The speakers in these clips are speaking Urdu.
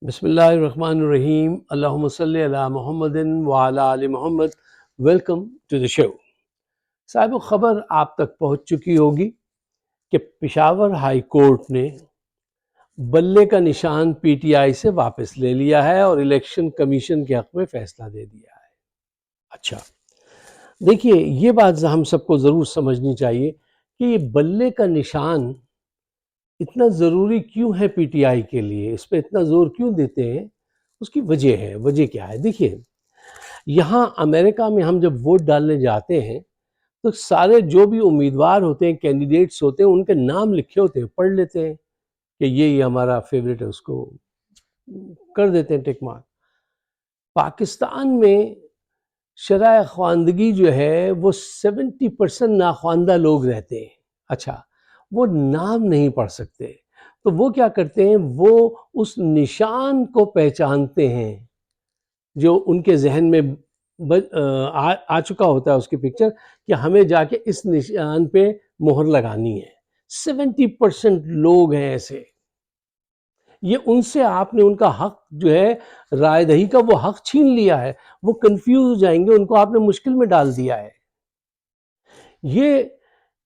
بسم اللہ الرحمن الرحیم، اللہم صلی علی محمد وعلی آل محمد۔ ویلکم ٹو دی شو۔ صاحب خبر آپ تک پہنچ چکی ہوگی کہ پشاور ہائی کورٹ نے بلے کا نشان پی ٹی آئی سے واپس لے لیا ہے اور الیکشن کمیشن کے حق میں فیصلہ دے دیا ہے۔ اچھا دیکھیے، یہ بات ہم سب کو ضرور سمجھنی چاہیے کہ یہ بلے کا نشان اتنا ضروری کیوں ہے پی ٹی آئی کے لیے، اس پہ اتنا زور کیوں دیتے ہیں، اس کی وجہ ہے۔ وجہ کیا ہے؟ دیکھیے، یہاں امریکہ میں ہم جب ووٹ ڈالنے جاتے ہیں تو سارے جو بھی امیدوار ہوتے ہیں، کینڈیڈیٹس ہوتے ہیں، ان کے نام لکھے ہوتے ہیں، پڑھ لیتے ہیں کہ یہ ہمارا فیوریٹ ہے، اس کو کر دیتے ہیں ٹک مارک۔ پاکستان میں شرح خواندگی جو ہے وہ 70% ناخواندہ لوگ رہتے ہیں۔ اچھا، وہ نام نہیں پڑھ سکتے تو وہ کیا کرتے ہیں، وہ اس نشان کو پہچانتے ہیں جو ان کے ذہن میں آ چکا ہوتا ہے، اس کی پکچر، کہ ہمیں جا کے اس نشان پہ مہر لگانی ہے۔ 70% لوگ ہیں ایسے۔ یہ ان سے آپ نے ان کا حق جو ہے رائے دہی کا، وہ حق چھین لیا ہے، وہ کنفیوز ہو جائیں گے، ان کو آپ نے مشکل میں ڈال دیا ہے۔ یہ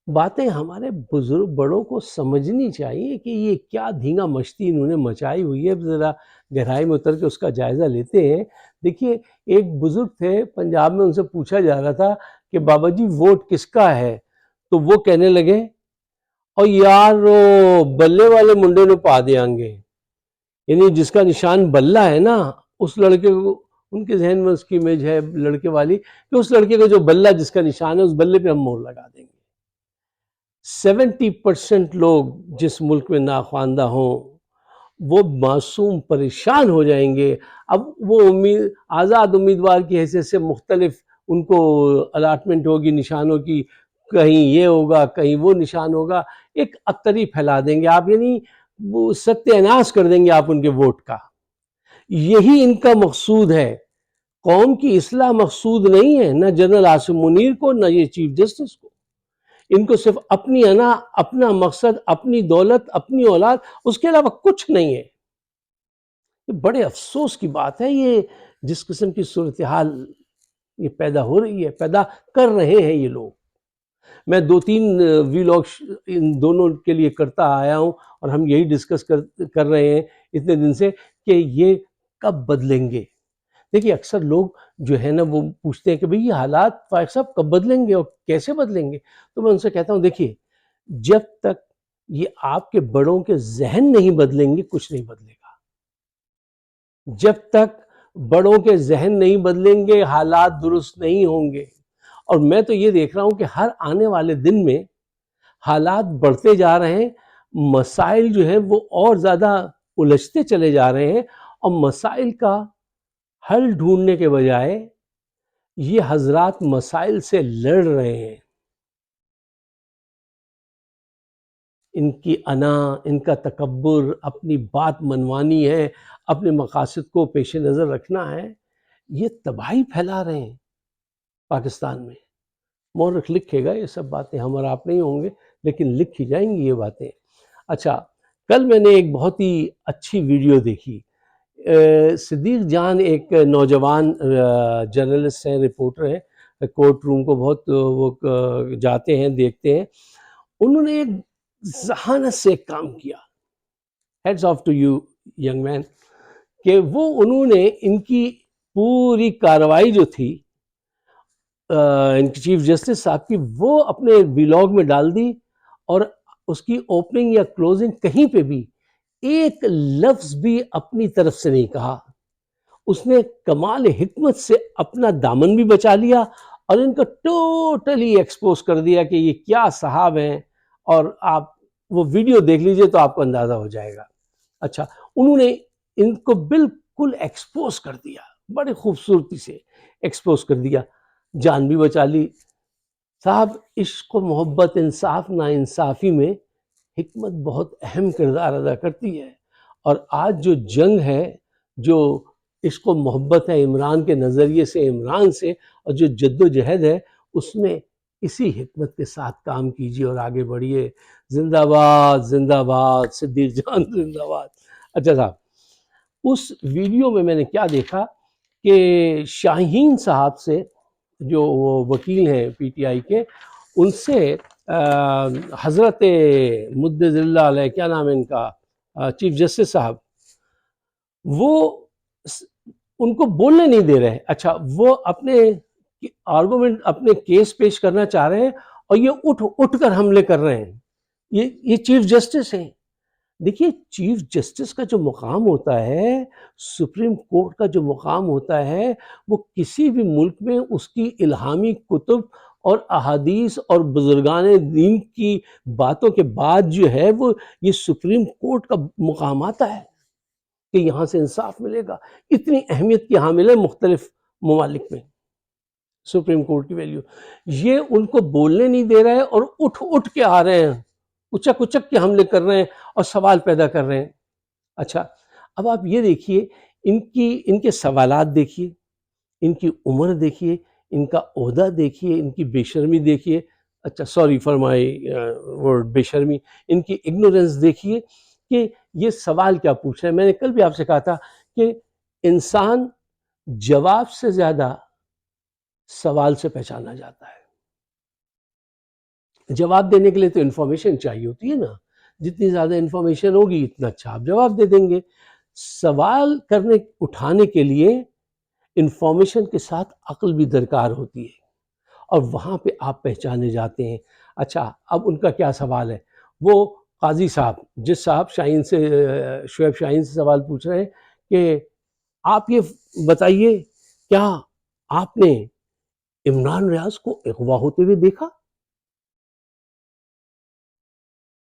باتیں ہمارے بزرگ بڑوں کو سمجھنی چاہیے کہ یہ کیا دھینگا مشتی انہوں نے مچائی ہوئی ہے۔ ذرا گہرائی میں اتر کے اس کا جائزہ لیتے ہیں۔ دیکھیے، ایک بزرگ تھے پنجاب میں، ان سے پوچھا جا رہا تھا کہ بابا جی ووٹ کس کا ہے، تو وہ کہنے لگے، اور یار بلے والے منڈے نے پا دیاں گے، یعنی جس کا نشان بلہ ہے نا، اس لڑکے کو، ان کے ذہن میں اس کی امیج ہے لڑکے والی، کہ اس لڑکے کو جو بلہ جس کا نشان ہے، اس بلے پہ ہم مہر لگا دیں گے۔ 70% لوگ جس ملک میں ناخواندہ ہوں وہ معصوم پریشان ہو جائیں گے۔ اب وہ آزاد امیدوار کی حیثیت سے مختلف ان کو الاٹمنٹ ہوگی نشانوں کی، کہیں یہ ہوگا، کہیں وہ نشان ہوگا، ایک عطری پھیلا دیں گے آپ، یعنی وہ ستیہ ناش کر دیں گے آپ ان کے ووٹ کا۔ یہی ان کا مقصود ہے۔ قوم کی اصلاح مقصود نہیں ہے، نہ جنرل عاصم منیر کو، نہ یہ چیف جسٹس کو۔ ان کو صرف اپنی انا، اپنا مقصد، اپنی دولت، اپنی اولاد، اس کے علاوہ کچھ نہیں ہے۔ یہ بڑے افسوس کی بات ہے، یہ جس قسم کی صورتحال یہ پیدا ہو رہی ہے، پیدا کر رہے ہیں یہ لوگ۔ میں 2-3 ویلاگ ان دونوں کے لیے کرتا آیا ہوں، اور ہم یہی ڈسکس کر رہے ہیں اتنے دن سے کہ یہ کب بدلیں گے۔ دیکھیے، اکثر لوگ جو ہے نا وہ پوچھتے ہیں کہ بھئی یہ حالات فائق صاحب کب بدلیں گے اور کیسے بدلیں گے؟ تو میں ان سے کہتا ہوں، دیکھیے، جب تک یہ آپ کے بڑوں کے ذہن نہیں بدلیں گے، کچھ نہیں بدلے گا۔ جب تک بڑوں کے ذہن نہیں بدلیں گے، حالات درست نہیں ہوں گے۔ اور میں تو یہ دیکھ رہا ہوں کہ ہر آنے والے دن میں حالات بڑھتے جا رہے ہیں، مسائل جو ہیں وہ اور زیادہ الجھتے چلے جا رہے ہیں، اور مسائل کا حل ڈھونڈنے کے بجائے یہ حضرات مسائل سے لڑ رہے ہیں۔ ان کی انا، ان کا تکبر، اپنی بات منوانی ہے، اپنے مقاصد کو پیش نظر رکھنا ہے، یہ تباہی پھیلا رہے ہیں پاکستان میں۔ مورخ لکھے گا، یہ سب باتیں ہم اور آپ نہیں ہوں گے، لیکن لکھی جائیں گی یہ باتیں۔ اچھا، کل میں نے ایک بہت ہی اچھی ویڈیو دیکھی۔ صدیق جان ایک نوجوان جرنلسٹ ہیں، رپورٹر ہیں، کورٹ روم کو بہت وہ جاتے ہیں، دیکھتے ہیں۔ انہوں نے ایک ذہانت سے ایک کام کیا، heads of two you young man, کہ وہ انہوں نے ان کی پوری کارروائی جو تھی ان کی چیف جسٹس صاحب کی، وہ اپنے ویلاگ میں ڈال دی، اور اس کی اوپننگ یا کلوزنگ کہیں پہ بھی ایک لفظ بھی اپنی طرف سے نہیں کہا۔ اس نے کمال حکمت سے اپنا دامن بھی بچا لیا، اور ان کو ٹوٹلی ایکسپوز کر دیا کہ یہ کیا صاحب ہیں، اور آپ وہ ویڈیو دیکھ لیجئے تو آپ کو اندازہ ہو جائے گا۔ اچھا، انہوں نے ان کو بالکل ایکسپوز کر دیا، بڑی خوبصورتی سے ایکسپوز کر دیا، جان بھی بچا لی۔ صاحب، عشق و محبت، انصاف نا انصافی میں حکمت بہت اہم کردار ادا کرتی ہے، اور آج جو جنگ ہے، جو عشق و محبت ہے عمران کے نظریے سے، عمران سے، اور جو جد و جہد ہے، اس میں اسی حکمت کے ساتھ کام کیجیے اور آگے بڑھیے۔ زندہ باد، زندہ باد، صدیق جان زندہ باد۔ اچھا صاحب، اس ویڈیو میں نے کیا دیکھا کہ شاہین صاحب سے جو وہ وکیل ہیں پی ٹی آئی کے، ان سے حضرت مدظ اللہ علیہ، کیا نام ہے ان کا، چیف جسٹس صاحب، وہ ان کو بولنے نہیں دے رہے. اچھا وہ اپنے آرگومنٹ، اپنے کیس پیش کرنا چاہ رہے ہیں اور یہ اٹھ کر حملے کر رہے ہیں. یہ چیف جسٹس ہیں. دیکھیے چیف جسٹس کا جو مقام ہوتا ہے، سپریم کورٹ کا جو مقام ہوتا ہے، وہ کسی بھی ملک میں اس کی الہامی کتب اور احادیث اور بزرگان دین کی باتوں کے بعد جو ہے وہ یہ سپریم کورٹ کا مقام آتا ہے کہ یہاں سے انصاف ملے گا. اتنی اہمیت کی حامل ہے مختلف ممالک میں سپریم کورٹ کی ویلیو. یہ ان کو بولنے نہیں دے رہے اور اٹھ کے آ رہے ہیں، اچک کے حملے کر رہے ہیں اور سوال پیدا کر رہے ہیں. اچھا اب آپ یہ دیکھیے، ان کے سوالات دیکھیے، ان کی عمر دیکھیے، ان کا عہدہ دیکھیے، ان کی بے شرمی دیکھیے. اچھا سوری فار مائی ورڈ، بے شرمی، ان کی اگنورنس دیکھیے کہ یہ سوال کیا پوچھ رہے ہیں. میں نے کل بھی آپ سے کہا تھا کہ انسان جواب سے زیادہ سوال سے پہچانا جاتا ہے. جواب دینے کے لیے تو انفارمیشن چاہیے ہوتی ہے نا، جتنی زیادہ انفارمیشن ہوگی اتنا اچھا آپ جواب دے دیں گے. سوال اٹھانے کے لیے انفارمیشن کے ساتھ عقل بھی درکار ہوتی ہے، اور وہاں پہ آپ پہچانے جاتے ہیں. اچھا اب ان کا کیا سوال ہے؟ وہ قاضی صاحب، جس صاحب شعیب شاہین سے سوال پوچھ رہے ہیں کہ آپ یہ بتائیے کیا آپ نے عمران ریاض کو اغوا ہوتے ہوئے دیکھا؟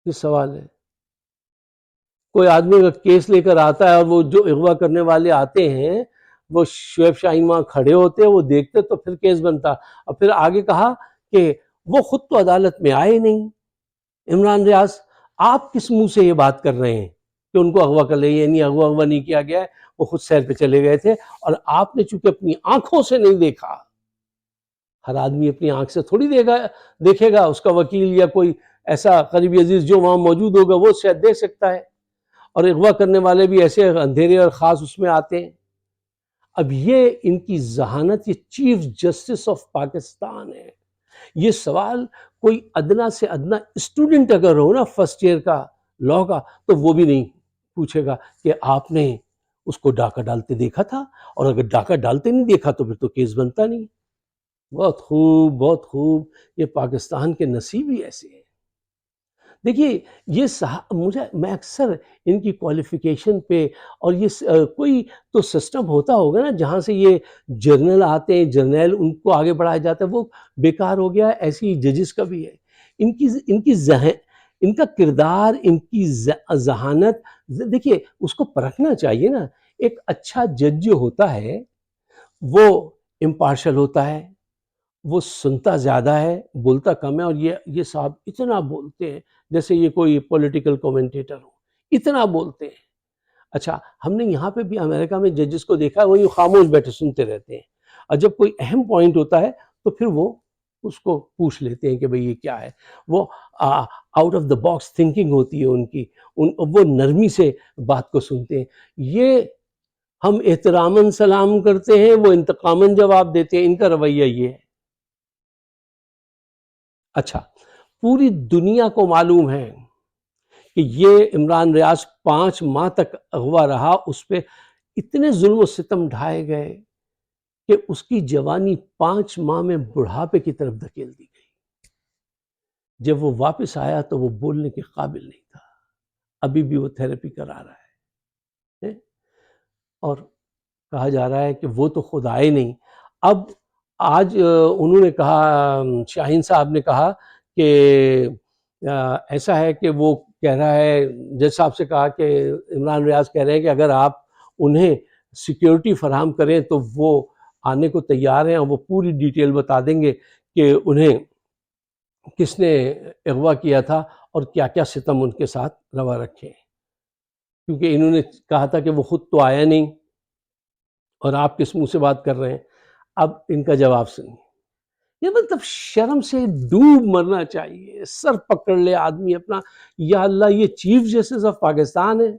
یہ سوال ہے. کوئی آدمی کا کیس لے کر آتا ہے اور وہ جو اغوا کرنے والے آتے ہیں وہ شعیب شاہین وہاں کھڑے ہوتے ہیں، وہ دیکھتے تو پھر کیس بنتا. اور پھر آگے کہا کہ وہ خود تو عدالت میں آئے نہیں عمران ریاض، آپ کس منہ سے یہ بات کر رہے ہیں کہ ان کو اغوا کر لیں؟ یہ نہیں، اغوا نہیں کیا گیا ہے، وہ خود سیر پہ چلے گئے تھے اور آپ نے چونکہ اپنی آنکھوں سے نہیں دیکھا. ہر آدمی اپنی آنکھ سے تھوڑی دیکھے گا، اس کا وکیل یا کوئی ایسا قریبی عزیز جو وہاں موجود ہوگا وہ شاید دیکھ سکتا ہے، اور اغوا کرنے والے بھی ایسے اندھیرے اور خاص اس میں آتے ہیں. اب یہ ان کی ذہانت، یہ چیف جسٹس آف پاکستان ہے. یہ سوال کوئی ادنا سے ادنا اسٹوڈنٹ اگر ہو نا فرسٹ ایئر کا لاء کا، تو وہ بھی نہیں پوچھے گا کہ آپ نے اس کو ڈاکہ ڈالتے دیکھا تھا، اور اگر ڈاکہ ڈالتے نہیں دیکھا تو پھر تو کیس بنتا نہیں. بہت خوب، بہت خوب. یہ پاکستان کے نصیب ہی ایسے ہیں. دیکھیے یہ میں اکثر ان کی کوالیفیکیشن پہ، اور یہ کوئی تو سسٹم ہوتا ہوگا نا جہاں سے یہ جرنل آتے ہیں، جرنیل ان کو آگے بڑھایا جاتا ہے، وہ بیکار ہو گیا. ایسی ججز کا بھی ہے. ان کا کردار، ان کی ذہانت، دیکھیے اس کو پرکھنا چاہیے نا. ایک اچھا جج جو ہوتا ہے وہ امپارشل ہوتا ہے، وہ سنتا زیادہ ہے، بولتا کم ہے. اور یہ صاحب اتنا بولتے ہیں جیسے یہ کوئی پولیٹیکل کومنٹیٹر ہو، اتنا بولتے ہیں. اچھا ہم نے یہاں پہ بھی امریکہ میں ججز کو دیکھا ہے، وہ خاموش بیٹھے سنتے رہتے ہیں، اور جب کوئی اہم پوائنٹ ہوتا ہے تو پھر وہ اس کو پوچھ لیتے ہیں کہ بھئی یہ کیا ہے. وہ out of the box thinking ہوتی ہے ان کی، وہ نرمی سے بات کو سنتے ہیں. یہ ہم احتراماً سلام کرتے ہیں، وہ انتقاماً جواب دیتے ہیں. ان کا رویہ یہ ہے. اچھا پوری دنیا کو معلوم ہے کہ یہ عمران ریاض 5 ماہ تک اغوا رہا، اس پہ اتنے ظلم و ستم ڈھائے گئے کہ اس کی جوانی 5 ماہ میں بڑھاپے کی طرف دھکیل دی گئی. جب وہ واپس آیا تو وہ بولنے کے قابل نہیں تھا. ابھی بھی وہ تھراپی کرا رہا ہے، اور کہا جا رہا ہے کہ وہ تو خود آئے نہیں. اب آج انہوں نے کہا، شاہین صاحب نے کہا کہ ایسا ہے کہ وہ کہہ رہا ہے، جج صاحب سے کہا کہ عمران ریاض کہہ رہے ہیں کہ اگر آپ انہیں سیکیورٹی فراہم کریں تو وہ آنے کو تیار ہیں، اور وہ پوری ڈیٹیل بتا دیں گے کہ انہیں کس نے اغوا کیا تھا اور کیا کیا ستم ان کے ساتھ روا رکھے. کیونکہ انہوں نے کہا تھا کہ وہ خود تو آیا نہیں اور آپ کس منہ سے بات کر رہے ہیں. اب ان کا جواب سنیے. یہ مطلب شرم سے ڈوب مرنا چاہیے، سر پکڑ لے آدمی اپنا. یا اللہ، یہ چیف جسٹس آف پاکستان ہے،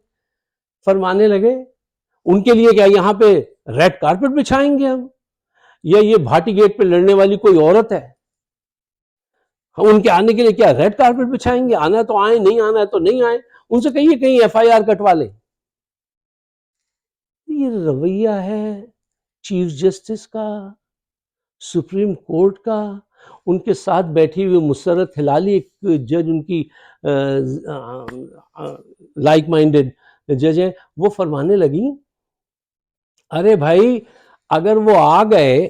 فرمانے لگے ان کے لیے کیا یہاں پہ ریڈ کارپٹ بچھائیں گے ہم؟ یا یہ بھاٹی گیٹ پہ لڑنے والی کوئی عورت ہے؟ ان کے آنے کے لیے کیا ریڈ کارپٹ بچھائیں گے؟ آنا ہے تو آئیں، نہیں آنا ہے تو نہیں آئیں، ان سے کہیے کہیں ایف آئی آر کٹوا لیں۔ یہ رویہ ہے چیف جسٹس کا، سپریم کورٹ کا، ان کے ساتھ بیٹھی ہوئی مسرت ہلالی ایک جج ان کی لائک مائنڈڈ جج ہے، وہ فرمانے لگی ارے بھائی اگر وہ آ گئے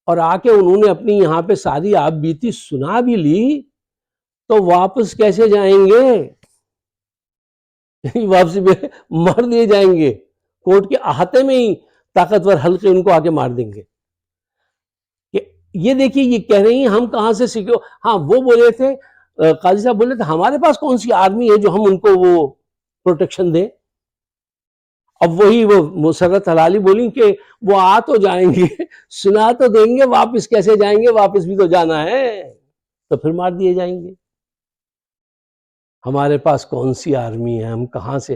اور آ کے انہوں نے اپنی یہاں پہ ساری آپ بیتی سنا بھی لی تو واپس کیسے جائیں گے؟ واپسی پہ مار دیے جائیں گے، کورٹ کے احاطے میں ہی طاقتور حلقے ان کو آ کے مار دیں گے۔ کہ یہ دیکھیے یہ کہہ رہی ہیں ہم کہاں سے سیکھو، ہاں وہ بولے تھے قاضی صاحب بولے تھے ہمارے پاس کون سی آرمی ہے جو ہم ان کو وہ پروٹیکشن دیں۔ اب وہی وہ مسرت حلالی بولی کہ وہ آ تو جائیں گے، سنا تو دیں گے، واپس کیسے جائیں گے؟ واپس بھی تو جانا ہے، تو پھر مار دیے جائیں گے۔ ہمارے پاس کون سی آرمی ہے، ہم کہاں سے؟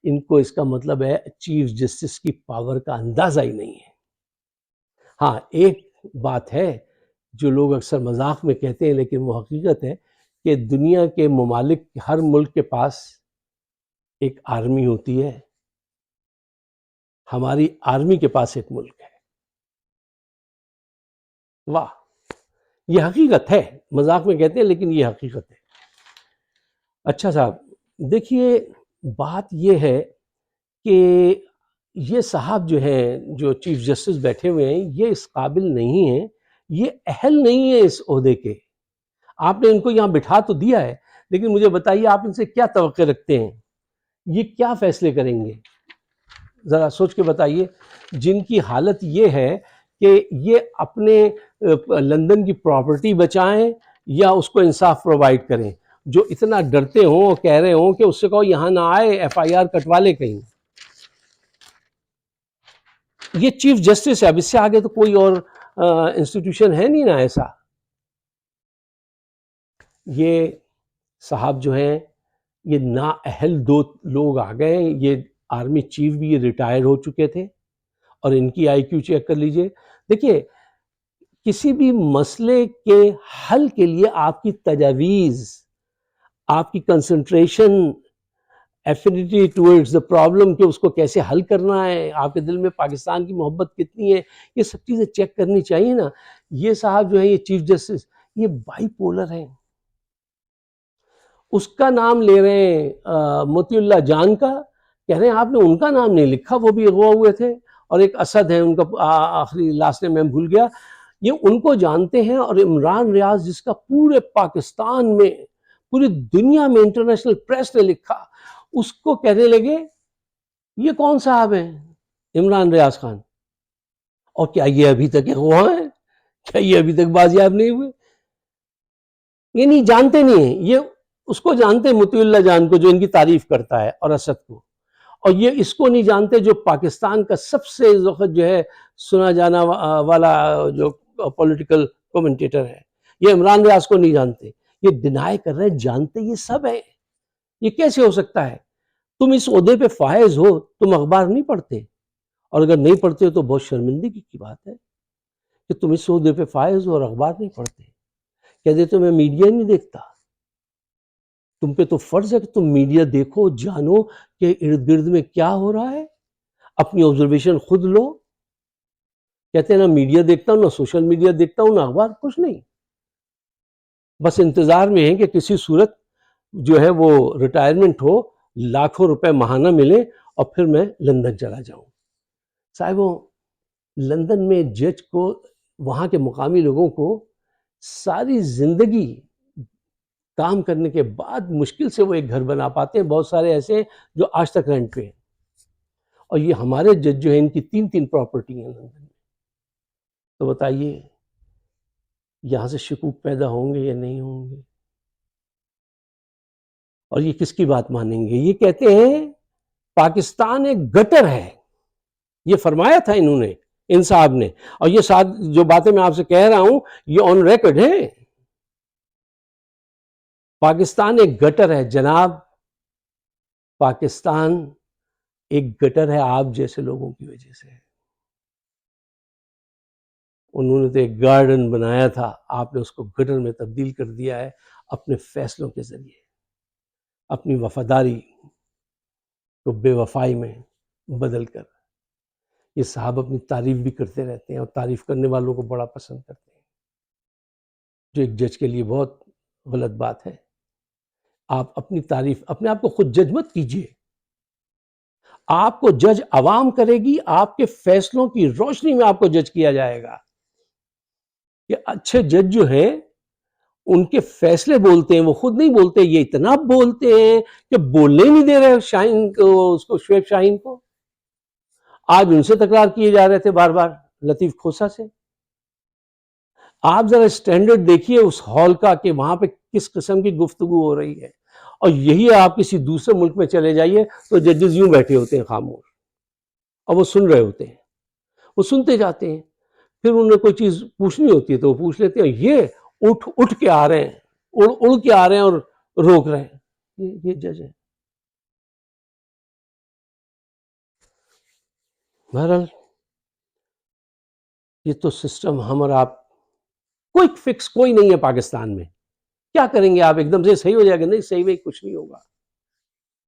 ان کو اس کا مطلب ہے چیف جسٹس کی پاور کا اندازہ ہی نہیں ہے۔ ہاں ایک بات ہے جو لوگ اکثر مذاق میں کہتے ہیں لیکن وہ حقیقت ہے کہ دنیا کے ممالک ہر ملک کے پاس ایک آرمی ہوتی ہے، ہماری آرمی کے پاس ایک ملک ہے۔ واہ، یہ حقیقت ہے، مذاق میں کہتے ہیں لیکن یہ حقیقت ہے۔ اچھا صاحب دیکھیے بات یہ ہے کہ یہ صاحب جو ہیں جو چیف جسٹس بیٹھے ہوئے ہیں یہ اس قابل نہیں ہیں، یہ اہل نہیں ہیں اس عہدے کے۔ آپ نے ان کو یہاں بٹھا تو دیا ہے لیکن مجھے بتائیے آپ ان سے کیا توقع رکھتے ہیں؟ یہ کیا فیصلے کریں گے؟ ذرا سوچ کے بتائیے۔ جن کی حالت یہ ہے کہ یہ اپنے لندن کی پراپرٹی بچائیں یا اس کو انصاف پرووائڈ کریں، جو اتنا ڈرتے ہوں اور کہہ رہے ہوں کہ اس سے کہو یہاں نہ آئے، ایف آئی آر کٹوا لے کہیں۔ یہ چیف جسٹس ہے، اب اس سے آگے تو کوئی اور انسٹیٹیوشن ہے نہیں نا ایسا۔ یہ صاحب جو ہیں یہ نااہل دو لوگ آ گئے ہیں، یہ آرمی چیف بھی یہ ریٹائر ہو چکے تھے اور ان کی آئی کیو چیک کر لیجئے۔ دیکھیے کسی بھی مسئلے کے حل کے لیے آپ کی تجاویز، آپ کی کنسنٹریشن، ایفینٹی ٹورڈز دا پرابلم کہ اس کو کیسے حل کرنا ہے، آپ کے دل میں پاکستان کی محبت کتنی ہے، یہ سب چیزیں چیک کرنی چاہیے نا۔ یہ صاحب جو ہے یہ چیف جسٹس یہ بائی پولر ہیں۔ اس کا نام لے رہے ہیں موتی اللہ جان کا، کہہ رہے ہیں آپ نے ان کا نام نہیں لکھا، وہ بھی اغوا ہوئے تھے، اور ایک اسد ہے ان کا آخری لاسٹ نیم میں بھول گیا، یہ ان کو جانتے ہیں۔ اور عمران ریاض جس کا پورے پاکستان میں پوری دنیا میں انٹرنیشنل پریس نے لکھا، اس کو کہنے لگے یہ کون صاحب ہیں عمران ریاض خان، اور کیا یہ ابھی تک اغوا ہیں؟ کیا یہ ابھی تک بازیاب نہیں ہوئے؟ یہ نہیں جانتے نہیں ہیں، یہ اس کو جانتے ہیں مطیع اللہ جان کو جو ان کی تعریف کرتا ہے اور اسد کو، اور یہ اس کو نہیں جانتے جو پاکستان کا سب سے اس وقت جو ہے سنا جانا والا جو پولیٹیکل کومنٹیٹر ہے، یہ عمران ریاض کو نہیں جانتے، یہ ڈینائی کر رہے ہیں، جانتے یہ سب ہیں۔ یہ کیسے ہو سکتا ہے؟ تم اس عہدے پہ فائز ہو، تم اخبار نہیں پڑھتے، اور اگر نہیں پڑھتے ہو تو بہت شرمندگی کی بات ہے کہ تم اس عہدے پہ فائز ہو اور اخبار نہیں پڑھتے۔ کہتے تو میں میڈیا نہیں دیکھتا، تم پہ تو فرض ہے کہ تم میڈیا دیکھو، جانو کہ ارد گرد میں کیا ہو رہا ہے، اپنی آبزرویشن خود لو۔ کہتے ہیں نہ میڈیا دیکھتا ہوں، نہ سوشل میڈیا دیکھتا ہوں، نہ اخبار، کچھ نہیں، بس انتظار میں ہے کہ کسی صورت جو ہے وہ ریٹائرمنٹ ہو، لاکھوں روپے ماہانہ ملے اور پھر میں لندن چلا جاؤں۔ صاحبوں لندن میں جج کو، وہاں کے مقامی لوگوں کو ساری زندگی کام کرنے کے بعد مشکل سے وہ ایک گھر بنا پاتے ہیں، بہت سارے ایسے ہیں جو آج تک رینٹ پہ ہیں، اور یہ ہمارے جج جو ہیں ان کی 3 پراپرٹی ہیں لندن میں۔ تو بتائیے یہاں سے شکوک پیدا ہوں گے یا نہیں ہوں گے؟ اور یہ کس کی بات مانیں گے؟ یہ کہتے ہیں پاکستان ایک گٹر ہے، یہ فرمایا تھا انہوں نے، ان صاحب نے، اور یہ ساتھ جو باتیں میں آپ سے کہہ رہا ہوں یہ آن ریکارڈ ہے۔ پاکستان ایک گٹر ہے جناب، پاکستان ایک گٹر ہے آپ جیسے لوگوں کی وجہ سے. انہوں نے تو ایک گارڈن بنایا تھا، آپ نے اس کو گٹر میں تبدیل کر دیا ہے اپنے فیصلوں کے ذریعے، اپنی وفاداری کو بے وفائی میں بدل کر. یہ صاحب اپنی تعریف بھی کرتے رہتے ہیں اور تعریف کرنے والوں کو بڑا پسند کرتے ہیں، جو ایک جج کے لیے بہت غلط بات ہے. آپ اپنی تعریف، اپنے آپ کو خود جج مت کیجیے. آپ کو جج عوام کرے گی، آپ کے فیصلوں کی روشنی میں آپ کو جج کیا جائے گا. کہ اچھے جج جو ہیں ان کے فیصلے بولتے ہیں، وہ خود نہیں بولتے. یہ اتنا بولتے ہیں کہ بولنے نہیں دے رہے شاہین کو، اس کو شعیب شاہین کو. آج ان سے تکرار کیے جا رہے تھے بار بار، لطیف کھوسہ سے. آپ ذرا اسٹینڈرڈ دیکھیے اس ہال کا کہ وہاں پہ کس قسم کی گفتگو ہو رہی ہے. اور یہی آپ کسی دوسرے ملک میں چلے جائیے تو ججز یوں بیٹھے ہوتے ہیں خاموش، اور وہ سن رہے ہوتے ہیں، وہ سنتے جاتے ہیں. پھر انہیں کوئی چیز پوچھنی ہوتی ہے تو وہ پوچھ لیتے ہیں. یہ اٹھ کے آ رہے ہیں، اڑ کے آ رہے ہیں اور روک رہے ہیں. یہ جج ہے. بہرحال یہ تو سسٹم ہم اور آپ، کوئی فکس کوئی نہیں ہے پاکستان میں. کیا کریں گے آپ؟ ایک دم سے صحیح ہو جائے گا؟ نہیں، صحیح میں کچھ نہیں ہوگا،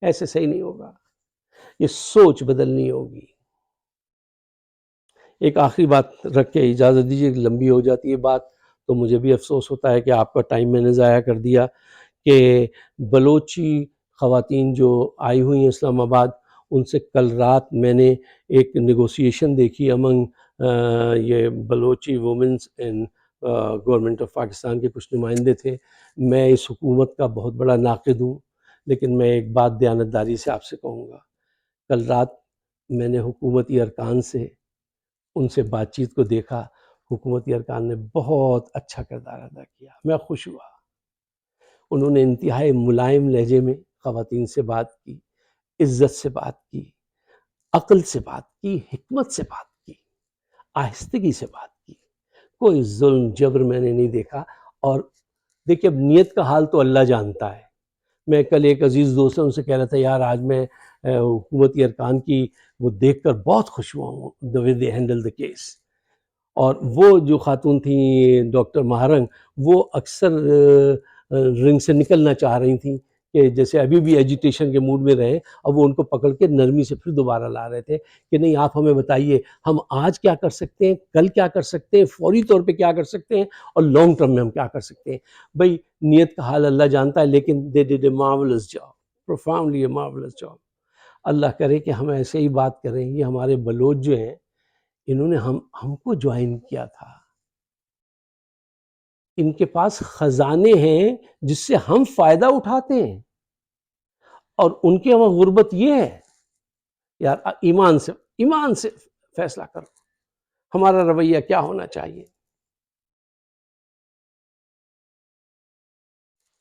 ایسے صحیح نہیں ہوگا. یہ سوچ بدلنی ہوگی. ایک آخری بات رکھ کے اجازت دیجیے، لمبی ہو جاتی ہے بات تو مجھے بھی افسوس ہوتا ہے کہ آپ کا ٹائم میں نے ضائع کر دیا. کہ بلوچی خواتین جو آئی ہوئی ہیں اسلام آباد، ان سے کل رات میں نے ایک نیگوسیشن دیکھی امنگ یہ Balochi women's in government of Pakistan کے کچھ نمائندے تھے. میں اس حکومت کا بہت بڑا ناقد ہوں، لیکن میں ایک بات دیانتداری سے آپ سے کہوں گا. کل رات میں نے حکومتی ارکان سے ان سے بات چیت کو دیکھا. حکومتی ارکان نے بہت اچھا کردار ادا کیا، میں خوش ہوا. انہوں نے انتہائی ملائم لہجے میں خواتین سے بات کی، عزت سے بات کی، عقل سے بات کی، حکمت سے بات کی، آہستگی سے بات کی. کوئی ظلم جبر میں نے نہیں دیکھا. اور دیکھیے اب نیت کا حال تو اللہ جانتا ہے. میں کل ایک عزیز دوست ہے ان سے کہہ رہا تھا یار آج میں حکومتی ارکان کی وہ دیکھ کر بہت خوش ہوا ہوں، the way they handle the case. اور وہ جو خاتون تھیں ڈاکٹر مہارنگ، وہ اکثر رنگ سے نکلنا چاہ رہی تھیں کہ جیسے ابھی بھی ایجیٹیشن کے موڈ میں رہے. اور وہ ان کو پکڑ کے نرمی سے پھر دوبارہ لا رہے تھے کہ نہیں آپ ہمیں بتائیے ہم آج کیا کر سکتے ہیں، کل کیا کر سکتے ہیں، فوری طور پہ کیا کر سکتے ہیں، اور لانگ ٹرم میں ہم کیا کر سکتے ہیں. بھئی نیت کا حال اللہ جانتا ہے، لیکن they did a marvelous job, profoundly a marvelous job. اللہ کرے کہ ہم ایسے ہی بات کریں. یہ ہمارے بلوچ جو ہیں انہوں نے ہم کو جوائن کیا تھا. ان کے پاس خزانے ہیں جس سے ہم فائدہ اٹھاتے ہیں، اور ان کے وہاں غربت یہ ہے. یار ایمان سے فیصلہ کرو ہمارا رویہ کیا ہونا چاہیے.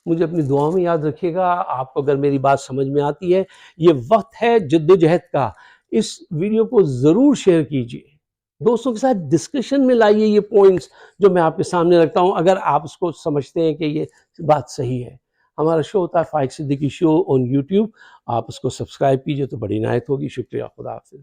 مجھے اپنی دعاؤں میں یاد رکھیے گا. آپ کو اگر میری بات سمجھ میں آتی ہے، یہ وقت ہے جد و جہد کا. اس ویڈیو کو ضرور شیئر کیجیے، دوستوں کے ساتھ ڈسکشن میں لائیے یہ پوائنٹس جو میں آپ کے سامنے رکھتا ہوں، اگر آپ اس کو سمجھتے ہیں کہ یہ بات صحیح ہے. ہمارا شو ہوتا ہے فائق صدیقی شو آن یوٹیوب. آپ اس کو سبسکرائب کیجیے تو بڑی عنایت ہوگی. شکریہ. خدا حافظ.